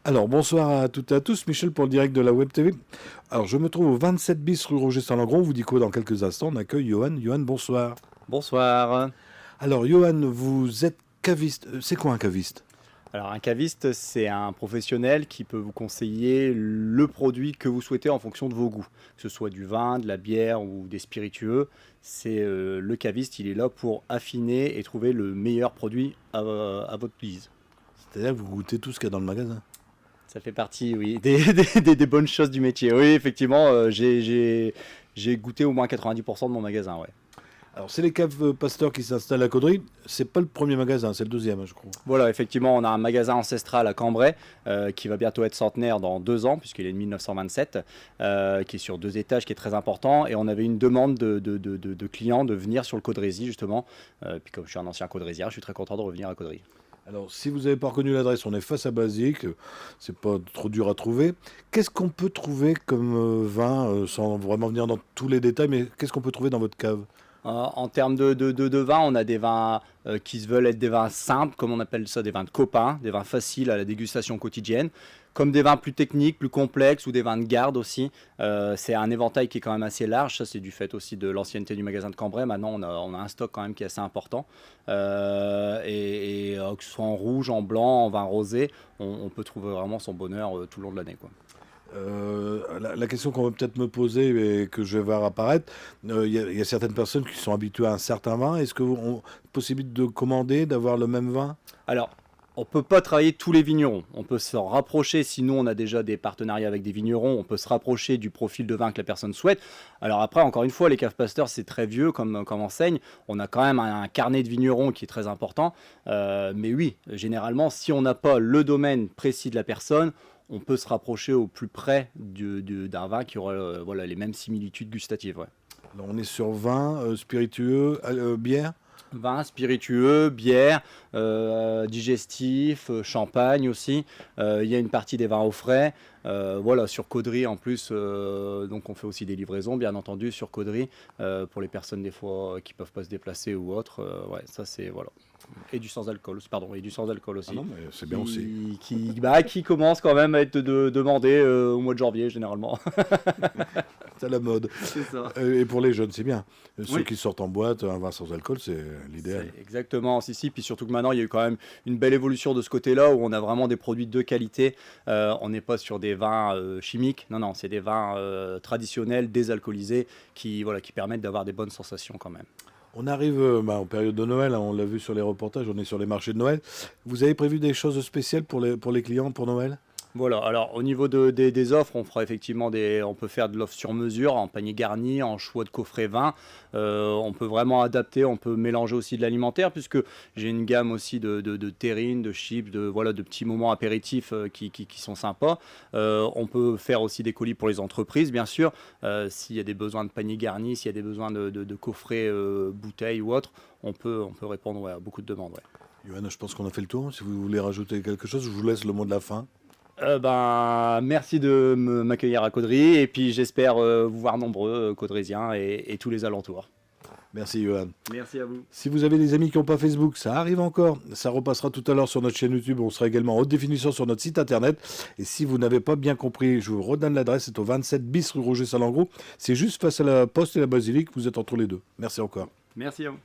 Alors, bonsoir à toutes et à tous, Michel pour le direct de la Web TV. Alors, je me trouve au 27 bis rue Roger Saint-Langron, on vous dit quoi dans quelques instants, on accueille Johan. Johan, bonsoir. Bonsoir. Alors, Johan, vous êtes caviste. C'est quoi un caviste? Alors un caviste, c'est un professionnel qui peut vous conseiller le produit que vous souhaitez en fonction de vos goûts, que ce soit du vin, de la bière ou des spiritueux. C'est le caviste, il est là pour affiner et trouver le meilleur produit à votre guise. C'est-à-dire que vous goûtez tout ce qu'il y a dans le magasin? Ça fait partie, oui, des bonnes choses du métier. Oui, effectivement, j'ai goûté au moins 90% de mon magasin, ouais. Alors, c'est les caves Pasteur qui s'installent à Caudry. C'est pas le premier magasin, c'est le deuxième, je crois. Voilà, effectivement, on a un magasin ancestral à Cambrai qui va bientôt être centenaire dans 2 ans, puisqu'il est de 1927, qui est sur 2 étages, qui est très important. Et on avait une demande de clients de venir sur le Caudrézy, justement. Puis comme je suis un ancien caudrésien, je suis très content de revenir à Caudry. Alors, si vous n'avez pas reconnu l'adresse, on est face à Basique, c'est pas trop dur à trouver. Qu'est-ce qu'on peut trouver comme vin, sans vraiment venir dans tous les détails, mais qu'est-ce qu'on peut trouver dans votre cave? En termes de vin, on a des vins qui se veulent être des vins simples, comme on appelle ça, des vins de copains, des vins faciles à la dégustation quotidienne, comme des vins plus techniques, plus complexes ou des vins de garde aussi. C'est un éventail qui est quand même assez large. Ça, c'est du fait aussi de l'ancienneté du magasin de Cambrai. Maintenant, on a un stock quand même qui est assez important. Que ce soit en rouge, en blanc, en vin rosé, on peut trouver vraiment son bonheur tout le long de l'année, quoi. La question qu'on va peut-être me poser et que je vais voir apparaître, il y a certaines personnes qui sont habituées à un certain vin. Est-ce que possible de commander, d'avoir le même vin? Alors, on ne peut pas travailler tous les vignerons. On peut se rapprocher, sinon on a déjà des partenariats avec des vignerons, on peut se rapprocher du profil de vin que la personne souhaite. Alors après, encore une fois, les caves Pasteur, c'est très vieux comme enseigne. On a quand même un carnet de vignerons qui est très important. Mais oui, généralement, si on n'a pas le domaine précis de la personne, on peut se rapprocher au plus près d'un vin qui aura voilà, les mêmes similitudes gustatives. Ouais. Alors, on est sur vin, spiritueux, bière. Vin, spiritueux, bière, digestif, champagne aussi. Il y a une partie des vins au frais. Voilà, sur Caudry en plus, donc on fait aussi des livraisons, bien entendu, sur Caudry, pour les personnes des fois qui ne peuvent pas se déplacer ou autre. Ouais, ça c'est voilà. Et du sans alcool, pardon, et du sans alcool aussi. Ah non, mais c'est bien aussi. Qui commence quand même à être demandé au mois de janvier généralement. C'est la mode. C'est ça. Et pour les jeunes, c'est bien. Ceux Oui. qui sortent en boîte, un vin sans alcool, c'est l'idéal. C'est exactement, si. Puis surtout que maintenant, il y a eu quand même une belle évolution de ce côté-là où on a vraiment des produits de qualité. On n'est pas sur des vins chimiques. Non, c'est des vins traditionnels, désalcoolisés, qui permettent d'avoir des bonnes sensations quand même. On arrive en période de Noël, hein, on l'a vu sur les reportages, on est sur les marchés de Noël. Vous avez prévu des choses spéciales pour les clients pour Noël? Voilà, alors au niveau des offres, on fera effectivement on peut faire de l'offre sur mesure, en panier garni, en choix de coffret vin. On peut vraiment adapter, on peut mélanger aussi de l'alimentaire, puisque j'ai une gamme aussi de terrines, de chips, de petits moments apéritifs qui sont sympas. On peut faire aussi des colis pour les entreprises, bien sûr. S'il y a des besoins de panier garni, s'il y a des besoins de coffrets bouteilles ou autres, on peut répondre à beaucoup de demandes. Ouais. Johan, je pense qu'on a fait le tour. Si vous voulez rajouter quelque chose, je vous laisse le mot de la fin. Merci de m'accueillir à Caudry et puis j'espère vous voir nombreux, caudrésiens et tous les alentours. Merci Johan. Merci à vous. Si vous avez des amis qui n'ont pas Facebook, ça arrive encore. Ça repassera tout à l'heure sur notre chaîne YouTube. On sera également en haute définition sur notre site internet. Et si vous n'avez pas bien compris, je vous redonne l'adresse. C'est au 27 bis rue Roger Saint-Langron. C'est juste face à la Poste et la Basilique. Vous êtes entre les deux. Merci encore. Merci à vous.